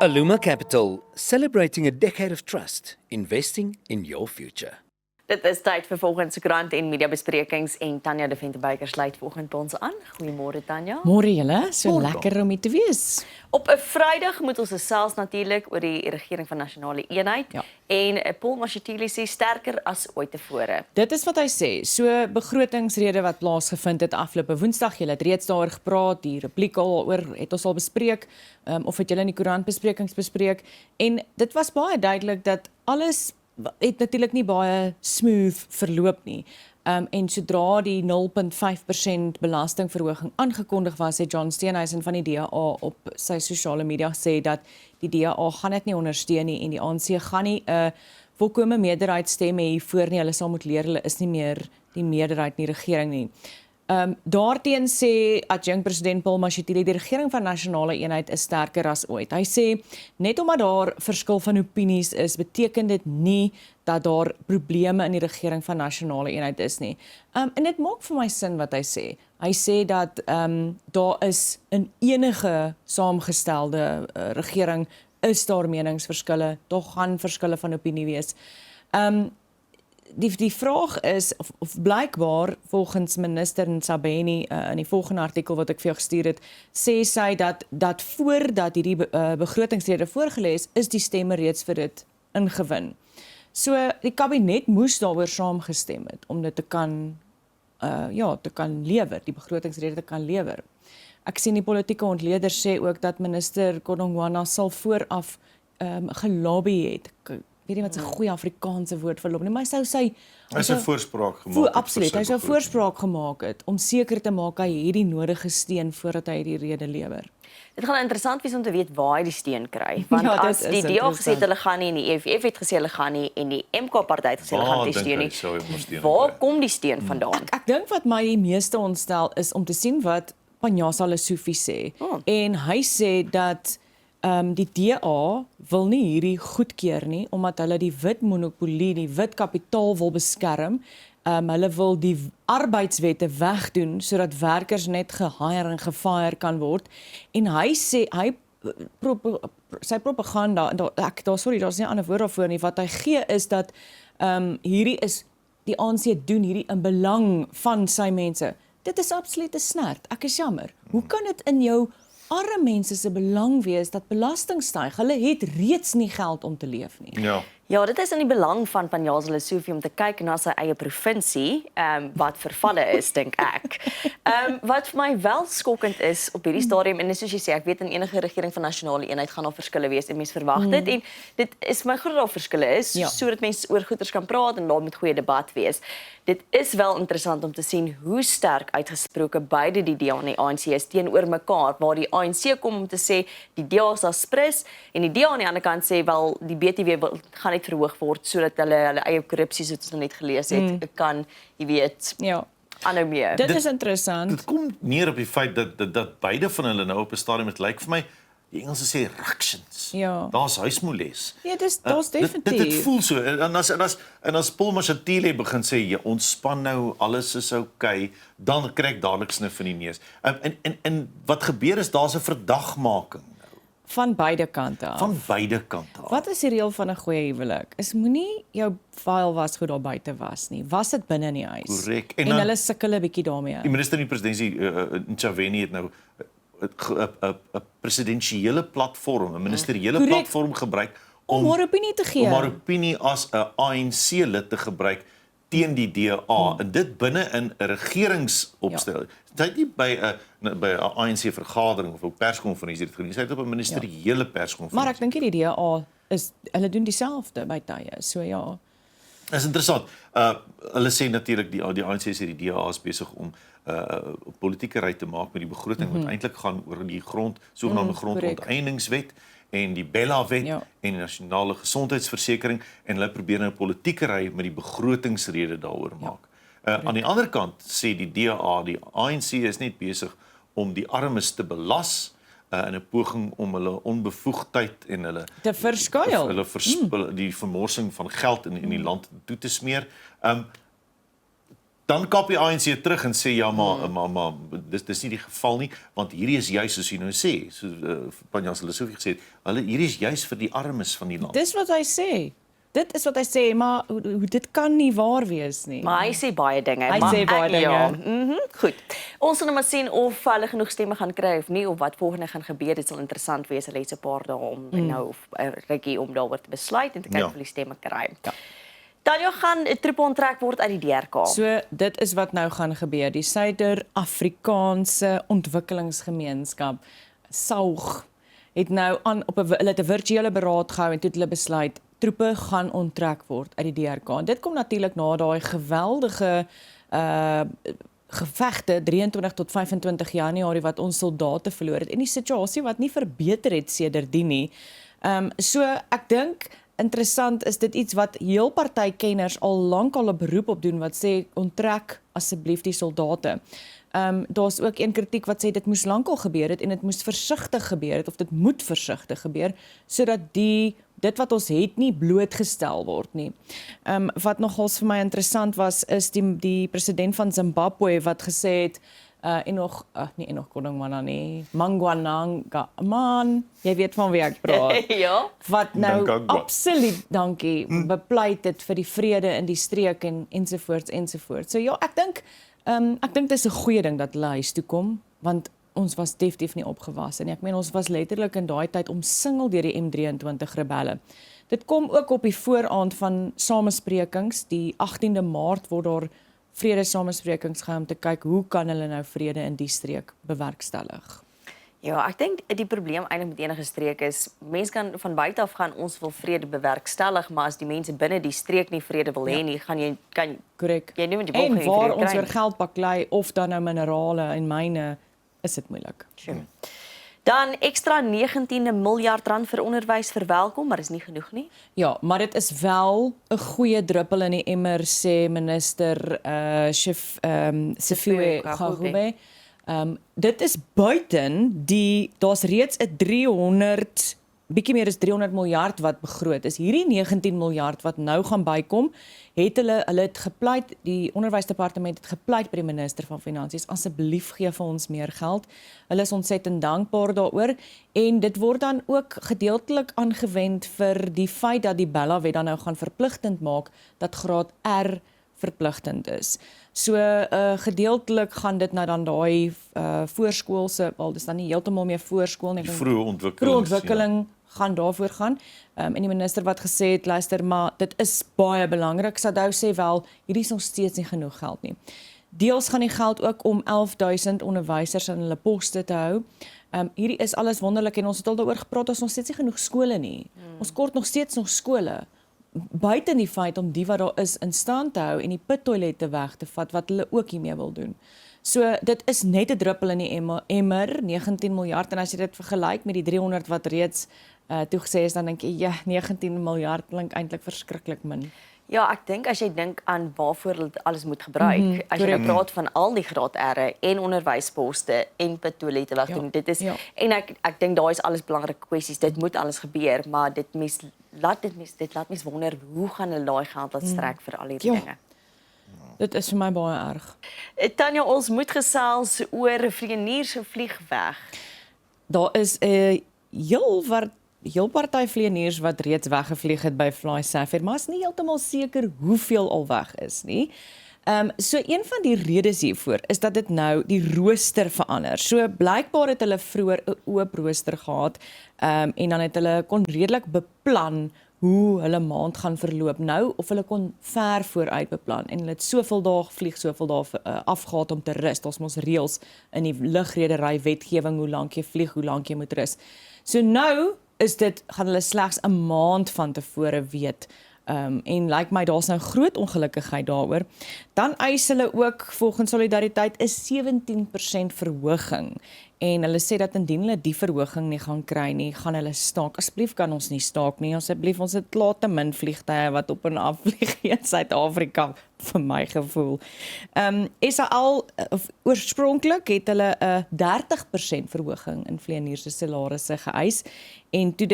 Aluma Capital, celebrating a decade of trust, investing in your future. Dit is tyd vir volgens koerant en mediabesprekings en Tanya de Venterbijker sluit volgend by ons aan. Goeiemôre Tanya. Môre julle, so Môre. lekker om hier te wees. Op 'n Vrydag moet ons gesels natuurlik oor die regering van nasionale eenheid Ja. en Paul Mashatile sê sterker as ooit tevore. Dit is wat hy sê. So begrotingsrede wat plaasgevind het afgelope Woensdag, julle het reeds daaroor gepraat, die repliek oor het ons al bespreek, of het julle in die koerantbesprekings bespreek en dit was baie duidelik dat alles het natuurlik nie baie smooth verloop nie. En sodra die 0,5% belastingverhoging aangekondig was, het John Steenhuisen van die DA op sy sosiale media gesê dat die DA gaan dit nie ondersteun nie en die ANC gaan nie 'n volkomme meerderheid stem hê hiervoor nie. Hulle sal moet leer, hulle is nie meer die meerderheid in die regering nie. Daarteen sê adjunkt president Paul Mashatile, die regering van nasionale eenheid is sterker as ooit. Hy sê, net omdat daar verskil van opinies is, beteken dit nie dat daar probleme in die regering van nasionale eenheid is nie. En dit maak vir my sin wat hy sê. Hy sê dat daar is in enige saamgestelde regering is daar meningsverskille, daar gaan verskille van opinie wees. Die vraag is, of blykbaar volgens minister Ntshabeni in die volgende artikel wat ek vir jou gestuur het, sê sy dat voordat hierdie begrotingsrede voorgeles is die stemme reeds vir dit ingewin. So die kabinet moes daaroor saamgestem het om dit te kan lewer, die begrotingsrede te kan lewer. Ek sien die politieke ontleder sê ook dat minister Kodongwana sal vooraf gelobby het. Ek weet nie wat 'n goeie Afrikaanse woord vir lobby nie, maar hy sou voorspraak gemaak. Absoluut, hy sou voorspraak gemaak het om seker te maak hy het die nodige steun voordat hy die rede lewer. Dit gaan interessant wees om te weet waar hy die steun kry, want Ja, dit as is die DA gesê interessant. het hulle gaan nie en die EFF het gesê hulle gaan nie en die MK-party het gesê hulle gaan nie steun nie. Waar kom die steun vandaan? Ek dink wat my die meeste ontstel is om te sien wat Panjasa Lesufi sê. En hy sê dat die DA wil nie hierdie goedkeur nie, omdat hulle die wit monopolie, die wit kapitaal wil beskerm. Hulle wil die arbeidswette wegdoen, sodat werkers net gehire en gefire kan word. En hy sê, sy propaganda, daar's nie 'n ander woord daarvoor nie, wat hy gee is dat hierdie is, die ANC doen hierdie in belang van sy mense. Dit is absoluut 'n snert, ek is jammer. Hoe kan dit in jou arme mense se belang wees dat belasting styg? Hulle het reeds nie geld om te leef nie. Ja, dit is in die belang van Panjasa Lesufi om te kyk na sy eie provinsie, wat vervalle is, dink ek. Wat vir my wel skokkend is op hierdie stadium, en soos jy sê, ek weet in enige regering van nasionale eenheid gaan daar verskille wees, en mense verwag dit, en dit is my groot daar verskille is, sodat mense oor goeders kan praat en daar moet goeie debat wees. Dit is wel interessant om te sien hoe sterk uitgesproke beide die DA en die ANC is teenoor mekaar, waar die ANC kom om te sê, die DA is aspris, en die DA aan die ander kant sê, wel, die BTW gaan net verhoog word, sodat hulle eie korrupsie, soos ons net gelees het, kan, jy weet, aanhou meer. Dit is interessant. Dit kom neer op die feit dat beide van hulle nou op 'n stadium, het lyk vir my, die Engelse sê ructions. Ja. Daar's huismoles. Ja, daar's definitief. Dit voel so. En as Paul Mashatile begin sê, jy ontspan nou, alles is okay, dan kry ek dadelik snif in die neus. En wat gebeur is, daar's 'n verdagmaking. Van beide kante af. Van beide kante af. Wat is die reël van 'n goeie huwelik? Is moenie jou vuil was goed daar buite was nie. Was dit binne in die huis. Korrek. En hulle sukkel 'n bietjie daarmee. Die minister in die presidentskap, Ntshaveni, het nou 'n presidensiële platform, 'n ministeriële platform gebruik om haar opinie te gee. Om haar opinie as 'n ANC lid te gebruik teen die DA en dit binne in 'n regeringsopstel. Sy het nie by 'n ANC vergadering of 'n perskonferensie dit gedoen. Sy het op 'n ministeriële perskonferensie. Maar ek dink die DA hulle doen dieselfde by tye. So ja. Dit is interessant. Hulle sê natuurlik die ANC sê die DA is besig om 'n politieke ry te maak met die begroting wat eintlik gaan oor die sogenaamde grondonteieningswet en die Bella-wet en die nasionale gesondheidsversekering en hulle probeer nou 'n politieke ry met die begrotingsrede daaroor maak. Aan die ander kant sê die DA, die ANC is net besig om die armes te belas in 'n poging om hulle onbevoegdheid en hulle te verskuil. Hulle die vermorsing van geld in die land toe te smeer. Dan kap die ANC terug en sê ja, maar dis nie die geval nie, want hierdie is juis soos jy nou sê, so Panjas hulle soveel gesê het, hierdie is juis vir die armes van die land. Dis wat hy sê. Dit is wat hy sê, maar dit kan nie waar wees nie. Maar hy sê baie dinge. Hy maar sê baie dinge. Ja, goed. Ons sal nou maar sien of hulle genoeg stemme gaan kry of nie, of wat volgende gaan gebeur. Dit sal interessant wees. Hulle het 'n paar dae om nou of 'n rukkie om daaroor te besluit en te kyk of hulle die stemme kry. Ja. Tanya, gaan 'n troepe onttrek word uit die DRK. So dit is wat nou gaan gebeur. Die Suider-Afrikaanse Ontwikkelingsgemeenskap, SAOG, het nou hulle het 'n virtuele beraad gehou en toe het hulle besluit troepe gaan onttrek word uit die DRK. En dit kom natuurlik na daai geweldige gevegte 23 tot 25 Januarie wat ons soldate verloor het en die situasie wat nie verbeter het sedertdien nie. So ek dink interessant is dit iets wat heel partykenners al lank al 'n beroep op doen wat sê onttrek asseblief die soldate. Daar's ook een kritiek wat sê dit moes lankal gebeur het en dit moes versigtig gebeur het of dit moet versigtig gebeur sodat dit wat ons het nie blootgestel word nie. Wat nogals vir my interessant was is die president van Zimbabwe wat gesê het Enoch Koningwana nie, Mangwananga, man, jy weet van wie ek praat. Ja. Wat nou Mnangagwa. absoluut, dankie, bepleit het vir die vrede in die streek en ensovoorts ensovoorts. So ja, ek dink dis 'n goeie ding dat hulle huis toe kom, want ons was definitief nie opgewas en ek meen ons was letterlik in daai tyd omsingel deur die M23 rebelle. Dit kom ook op die vooraand van samesprekings, die 18de Maart word daar vredesamesprekings gehou om te kyk hoe kan hulle nou vrede in die streek bewerkstellig. Ja, ek dink die probleem eintlik met enige streek is, mense kan van buite af gaan ons wil vrede bewerkstellig, maar as die mense binne die streek nie vrede wil hê nie, kan Korrek. jy nie met die wil En geen waar vrede ons kry oor nie. geld baklei of dan nou minerale en myne, is dit moeilik. Sure. Dan extra 19 miljard rand vir onderwys verwelkom, maar is nie genoeg nie. Ja, maar dit is wel 'n goeie druppel in die emmer, sê minister Sifiwe Kagube. Dit is buiten daar's reeds 'n 300 bietjie meer as 300 miljard wat begroot is. Hierdie 19 miljard wat nou gaan bykom, het hulle het gepleit, die onderwysdepartement het gepleit by die minister van Finansies, asseblief gee vir ons meer geld. Hulle is ontsettend dankbaar daaroor en dit word dan ook gedeeltelik aangewend vir die feit dat die Bella-wet dan nou gaan verpligtend maak dat graad R verpligtend is. So gedeeltelik gaan dit nou dan daai voorskoolse, wel dis dan nie heeltemal meer voorskool nie, Die vroeë ontwikkeling gaan daarvoor gaan. En die minister wat gesê het, luister, maar dit is baie belangrik. Sadou sê wel, hierdie is nog steeds nie genoeg geld nie. Deels gaan die geld ook om 11.000 onderwysers in hulle poste te hou. Hierdie is alles wonderlik en ons het al daaroor gepraat, ons nog steeds nie genoeg skole nie. Ons kort nog steeds nog skole. Buiten die feit om die wat daar is in stand te hou en die pittoilette weg te vat, wat hulle ook hiermee wil doen. So dit is net 'n druppel in die emmer, 19 miljard, en as jy dit vergelyk met die 300 wat reeds toegesê is, dan dink jy, ja, 19 miljard klink eintlik verskriklik min. Ja, ek dink as jy dink aan waarvoor hulle dit alles moet gebruik, as jy nou praat van al die graad R'e en onderwysposte en pittoilette weg doen, dit is en ek dink daai is alles belangrike kwessies. Dit moet alles gebeur, maar dit laat mens wonder hoe gaan hulle daai geld laat strek vir al hierdie dinge. Dit is vir my baie erg. Tanya, ons moet gesels oor vlieëniers se vlieg weg. Daar is 'n heel party vlieëniers wat reeds weggevlieg het by Fly Safair, maar is nie heeltemal seker hoeveel al weg is nie. So een van die redes hiervoor is dat dit nou die rooster verander. So blykbaar het hulle vroeër 'n oop rooster gehad en dan het hulle kon redelik beplan hoe hulle maand gaan verloop nou of hulle kon ver vooruit beplan en hulle het soveel dae gevlieg, soveel dae afgehaal om te rus. Daar's mos reëls in die lugredery wetgewing hoe lank jy vlieg, hoe lank jy moet rus. So nou gaan hulle slegs 'n maand van tevore weet. En lyk my daar's nou groot ongelukkigheid daaroor. Dan eis hulle ook volgens Solidariteit 'n 17% verhoging. En hulle sê dat indien hulle die verhoging nie gaan kry nie, gaan hulle staak. Asseblief kan ons nie staak nie. Asseblief, ons het klaar te min vliegtye wat op en af vlieg in Suid-Afrika vir my gevoel. SAL oorspronklik het hulle 'n 30% verhoging in vlieëniers se salarisse geëis en toe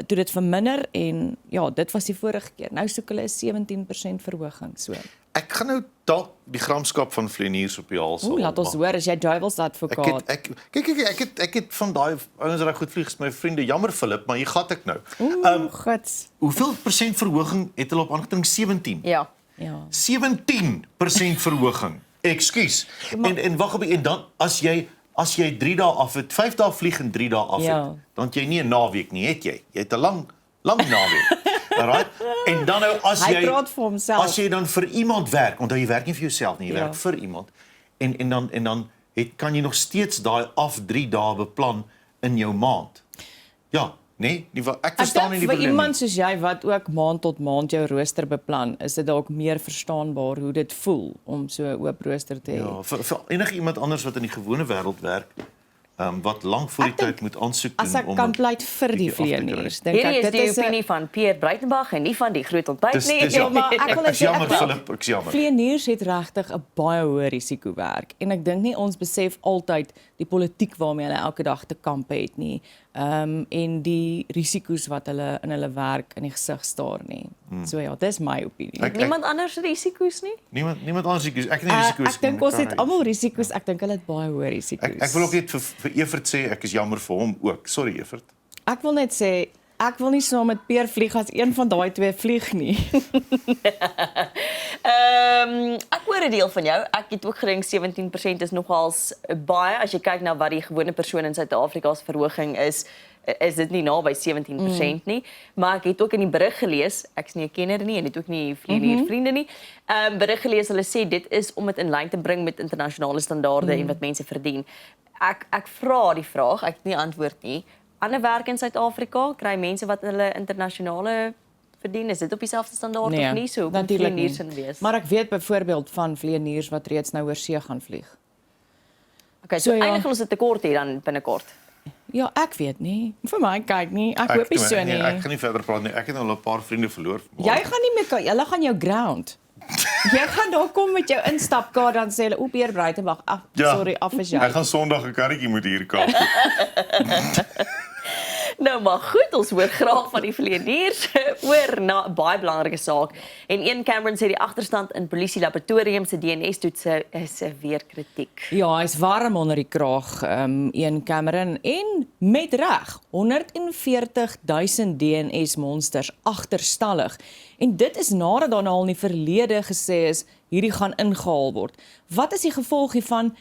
dit verminder en ja, dit was die vorige keer. Nou soek hulle 'n 17% verhoging so. Ek gaan nou dalk die gramskap van vleeniers op die hals Oeh, laat ons hoor, as jy duiwels advokaat. Ek het van daai ouens wat goed vlieg, is my vriende, jammer Philip, maar hier gat ek nou. Gods. Hoeveel persent verhoging het hulle op aangetring? 17. Ja. Ja. 17% verhoging. Ekskuus. En wag 'n bietjie, en dan as jy 3 dae af het, 5 dae vlieg en 3 dae af het, Ja. dan het jy nie 'n naweek nie, het jy? Jy het 'n lang naweek. Alright? En dan nou Hy praat vir homself. as jy dan vir iemand werk, onthou jy werk nie vir jouself nie, jy Ja. werk vir iemand. En dan kan jy nog steeds daai af 3 dae beplan in jou maand. Ja, nee, ek verstaan nie die vir probleem iemand nie. soos jy wat ook maand tot maand jou rooster beplan, is dit dalk meer verstaanbaar hoe dit voel om so 'n oop rooster te hê. Ja, vir enige iemand anders wat in die gewone wêreld werk, wat lank voor die Ek dink, tyd moet aansoek doen As ek kan pleit vir die bietjie af te kry. vleeniers, dink Hierdie ek is dit die is 'n opinie van Pierre Breitenbach en nie van die groot ontbyt Dis- nie. dis ja. maar ek wil net Ek's sê jammer Philip, ek's jammer. vleeniers het regtig 'n baie hoë risiko werk en ek dink nie ons besef altyd die politiek waarmee hulle elke dag te kampe het nie. En die risiko's wat hulle in hulle werk in die gesig staar nie. So ja, dis my opinie. Niemand anders risiko's nie? Niemand anders risiko's. Ek het nie risiko's. Ek dink ons het almal risiko's. Ek dink hulle het baie hoë risiko's. Ek wil ook net vir Evert sê ek is jammer vir hom ook. Sorry Evert. Ek wil net sê ek wil nie saam met Peer vlieg as een van daai twee vlieg nie. Ek hoor 'n deel van jou. Ek het ook gedink 17% is nogals baie as jy kyk na wat die gewone persoon in Suid-Afrika se verhoging is dit nie naby 17% nie, maar ek het ook in die berig gelees, ek's nie 'n kenner nie en het ook nie vleenier vriende nie. Berig gelees hulle sê dit is om dit in lyn te bring met internasionale standaarde en wat mense verdien. Ek vra die vraag, ek het nie antwoord nie. Ander werk in Suid-Afrika, kry mense wat hulle internasionale verdien, is dit op dieselfde standaard of nie? So hoekom natuurlik vleeniers nie. in wees? Maar ek weet byvoorbeeld van vleeniers wat reeds nou oor see gaan vlieg. Okay, so So ja. eintlik gaan ons 'n tekort hier dan binnekort. Ja, ek weet nie. Vir my kyk nie. Ek hoop nie so nie. Ek gaan nie verder praat nie. Ek het al 'n paar vriende verloor. Jy gaan nie meer julle gaan jou ground. Jy gaan daar kom met jou instapkaart dan sê hulle, "O, Peer Breitenbach, sorry, af is jy." Ek gaan Sondag 'n karretjie moet hier Kaap toe. Nou maar goed, ons hoor graag van die vleeniers oor na 'n baie belangrike saak. En een Cameron sê die agterstand in polisie laboratorium se DNA-toetse is weer kritiek. Ja, hy's warm onder die kraag, een Cameron en met reg 140,000 DNS monsters agterstallig. En dit is nadat daar al in die verlede gesê is hierdie gaan ingehaal word. Wat is die gevolg hiervan?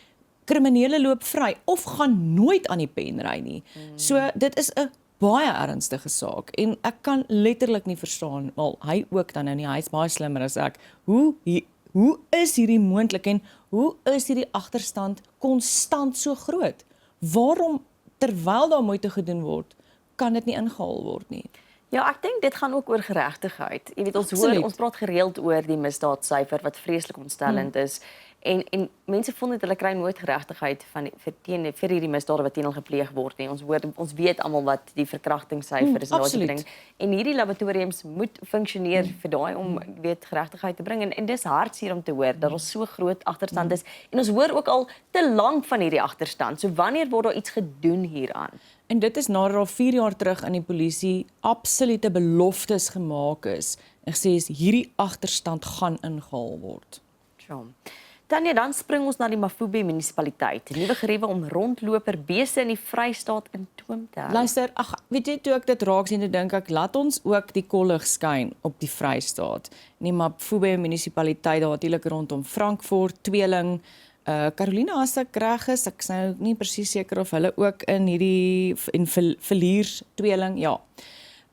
Kriminele loop vry of gaan nooit aan die pen ry nie. So dit is 'n baie ernstige saak en ek kan letterlik nie verstaan, wel hy ook dan nou nie, hy's baie slimmer as ek. Hoe is hierdie moontlik en hoe is hierdie agterstand konstant so groot? Waarom terwyl daar moeite gedoen word, kan dit nie ingehaal word nie? Ja, ek dink dit gaan ook oor geregtigheid. Jy weet Absoluut. ons praat gereeld oor die misdaadsyfer wat vreeslik ontstellend is. En mense voel net hulle kry nooit geregtigheid vir hierdie misdade wat teen hulle gepleeg word nie. Ons weet almal wat die verkrachtingssyfer is en daai tipe ding. En hierdie laboratoriums moet funksioneer vir daai om weet geregtigheid te bring en dis hartseer om te hoor dat ons so groot agterstand is. En ons hoor ook al te lank van hierdie agterstand. So wanneer word daar iets gedoen hieraan? En dit is nadat al 4 jaar terug in die polisie absolute beloftes gemaak is en gesê is hierdie agterstand gaan ingehaal word. Ja. Tanya, dan spring ons na die Mafube munisipaliteit. Nuwe geriewe om rondloper beeste in die Vrystaat in toom te hou. Luister, weet jy toe ek dit raak sien, dink ek laat ons ook die kollig skyn op die Vrystaat. Nie maar Mafube munisipaliteit daar natuurlik rondom Frankfurt, Tweeling, Carolina as ek reg is, ek is nou nie presies seker of hulle ook in hierdie in Villiers, Tweeling, ja.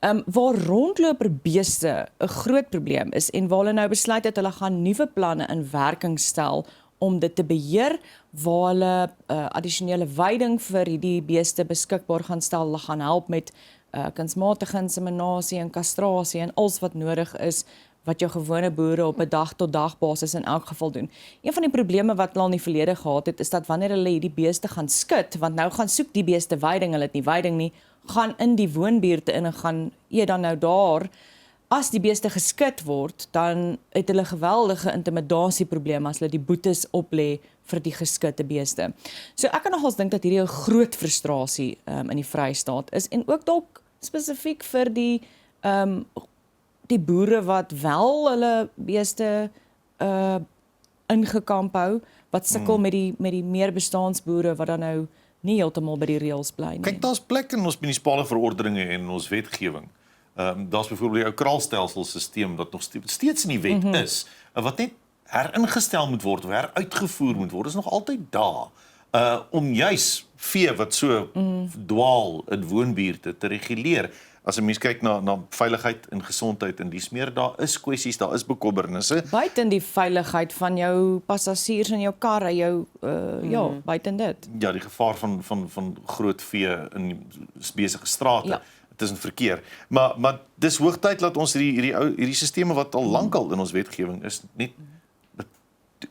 Waar rondloperbeeste 'n groot probleem is en waar hulle nou besluit het hulle gaan nuwe planne in werking stel om dit te beheer, waar hulle addisionele veiding vir hierdie beeste beskikbaar gaan stel, hulle gaan help met kunsmatige inseminasie en kastrasie en alles wat nodig is wat jou gewone boere op 'n dag-tot-dag basis in elk geval doen. Een van die probleme wat hulle in die verlede gehad het, is dat wanneer hulle hierdie beeste gaan skit, want nou gaan soek die beeste veiding, hulle het nie veiding nie, gaan in die woonbuurte in en gaan dan nou daar, as die beeste geskit word, dan het hulle geweldige intimidasieprobleme as hulle die boetes oplê vir die geskitte beeste. So ek kan nogals dink dat hierdie 'n groot frustrasie in die Vrystaat is en ook dalk spesifiek vir die boere wat wel hulle beeste ingekamp hou wat sukkel met die meer bestaansboere wat dan nou nie heeltemal by die reëls bly nie. Kyk, daar's plek in ons munisipale verordeninge en ons wetgewing. Daar's byvoorbeeld die ou kraalstelselstelsel wat nog steeds in die wet is, wat net heringestel moet word of heruitgevoer moet word. Is nog altyd daar. Om juis vee wat so dwaal in woonbuurte te reguleer. As 'n mens kyk na veiligheid en gesondheid en dies meer, daar is kwessies, daar is bekommernisse. Buiten die veiligheid van jou passasiers in jou karre, ja, buiten dit. Ja, die gevaar van groot vee in besige strate. Ja. Tussen verkeer. Maar dis hoogtyd dat ons hierdie sisteme wat al lankal in ons wetgewing is, net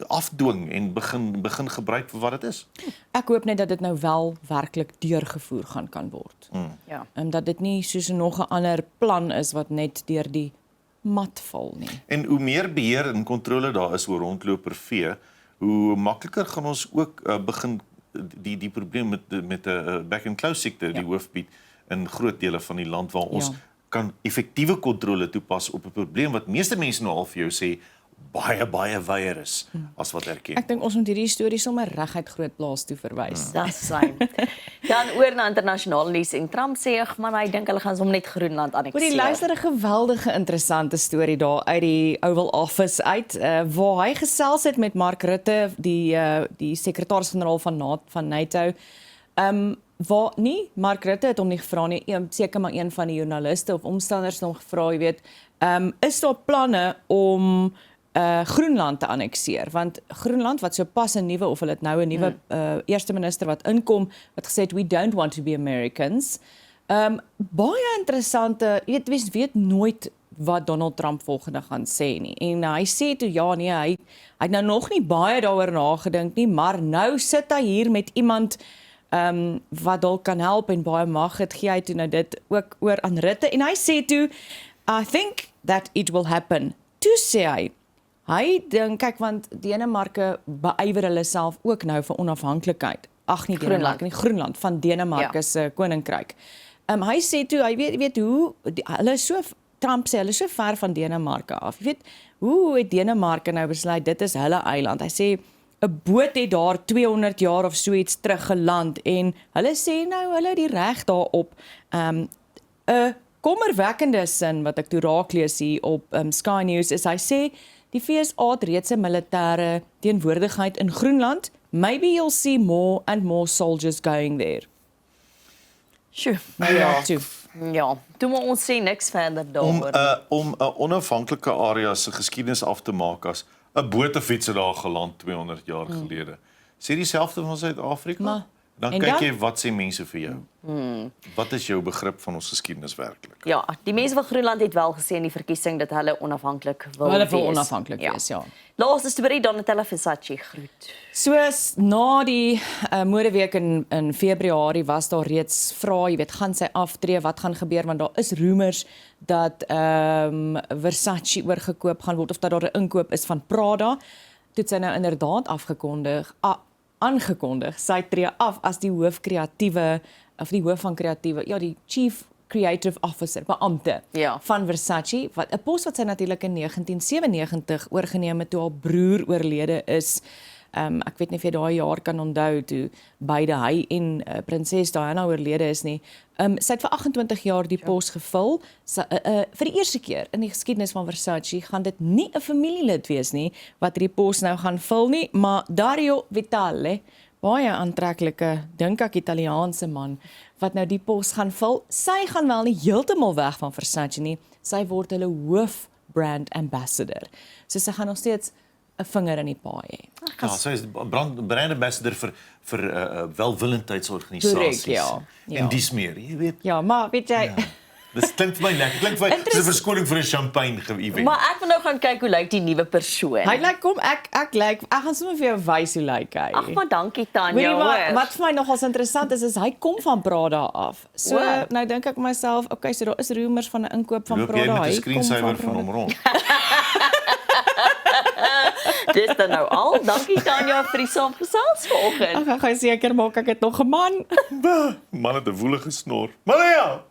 afdwing en begin gebruik vir wat dit is. Ek hoop net dat dit nou wel werklik deurgevoer kan word. Ja. Dat dit nie soos nog 'n ander plan is wat net deur die mat val nie. En hoe meer beheer en kontrole daar is oor rondloper vee, hoe makliker gaan ons ook begin die probleem met 'n back and close siekte die hoof bied in groot dele van die land waar ons kan effektiewe kontrole toepas op 'n probleem wat meeste mense nou al vir jou sê baie weier is as wat erken. Ek dink ons moet hierdie storie sommer reguit Grootplaas toe verwys. Dis sy. Dan oor na internasionale nuus en Trump sê man hy dink hulle gaan hom net Groenland Hoor die annekteer. luister 'n geweldige interessante storie daar uit die Oval Office uit waar hy gesels het met Mark Rutte, die sekretaris-generaal van NATO. Waar nie Mark Rutte het hom nie gevra nie, seker maar een van die joernaliste of omstanders het hom gevra, jy weet, is daar planne om Groenland te annekseer, want Groenland wat so pas 'n nuwe of hulle het nou 'n nuwe eerste minister wat inkom wat gesê het we don't want to be Americans. Baie interessante, weet nooit wat Donald Trump volgende gaan sê nie. En hy sê toe ja nee, hy het nou nog nie baie daaroor nagedink nie, maar nou sit hy hier met iemand wat dalk kan help en baie mag het, gee hy toe nou dit ook oor aan Rutte en hy sê toe I think that it will happen. Toe sê hy dink, kyk, want Denemarke beywer hulle self ook nou vir onafhanklikheid. Ag nie Denemarke nie, Groenland van Denemarke se koninkryk. Hy sê toe, hy weet hoe hulle so Trump sê hulle is so ver van Denemarke af. Jy weet, hoe het Denemarke nou besluit dit is hulle eiland? Hy sê 'n boot het daar 200 jaar of so iets terug geland en hulle sê nou hulle het die reg daarop. 'n Kommerwekkende sin wat ek toe raak lees hier op Sky News is hy sê die FSA het reeds 'n militêre teenwoordigheid in Groenland. Maybe you'll see more and more soldiers going there. Sjoe. Ja, toe moet ons sê niks verder daaroor. Om 'n onafhanklike area se geskiedenis af te maak as 'n botefiets het daar geland 200 jaar gelede. Sê dieselfde van Suid-Afrika? Dan kyk jy wat sê mense vir jou. Wat is jou begrip van ons geskiedenis werklik? Ja, die mense van Groenland het wel gesê in die verkiesing dat hulle onafhanklik wil wees. Hulle wil onafhanklik wees, ja. Laaste storie Donatella Versace groet. Soos na die modeweek in Februarie was daar reeds vrae, jy weet, gaan sy aftree, wat gaan gebeur want daar is rumors dat Versace oorgekoop gaan word of dat daar 'n inkoop is van Prada. Dit sy nou inderdaad aangekondig, sy tree af as die hoof van kreatiewe, ja, die Chief Creative Officer, beampte van Versace, wat 'n pos wat sy natuurlik in 1997 oorgeneem het toe haar broer oorlede is. Ek weet nie of jy daai jaar kan onthou toe beide hy en prinses Diana oorlede is nie. Sy het vir 28 jaar die pos gevul. Vir die eerste keer in die geskiedenis van Versace gaan dit nie 'n familielid wees nie wat hierdie pos nou gaan vul nie, maar Dario Vitale, baie aantreklike, dink ek Italiaanse man wat nou die pos gaan vul. Sy gaan wel nie heeltemal weg van Versace nie. Sy word hulle hoof brand ambassador. So sy gaan nog steeds 'n vinger in die paai hê. Ja, sy is brand ambassador vir welwillendheidsorganisasies. Ja. En dies meer, jy weet. Ja, maar weet jy, Ja. Dis klink vir my lekker. Klink vir my dis 'n verskoning vir 'n champagne-event. Maar ek wil nou gaan kyk hoe lyk die nuwe persoon. hy lyk kom ek gaan sommer vir jou wys hoe lyk hy. Ag, maar dankie Tanya. Weet jy hoor. wat vir my nogals interessant is hy kom van Prada af. So O. nou dink ek myself, okay, so daar is rumors van 'n inkoop van Loop Prada. jy met 'n Hy screensaver kom van hom rond? Dis dan nou al. Dankie Tanya vir die saamgesels vanoggend. Ek gaan seker maak ek het nog 'n man. Man het 'n woelige snor. Maar ja.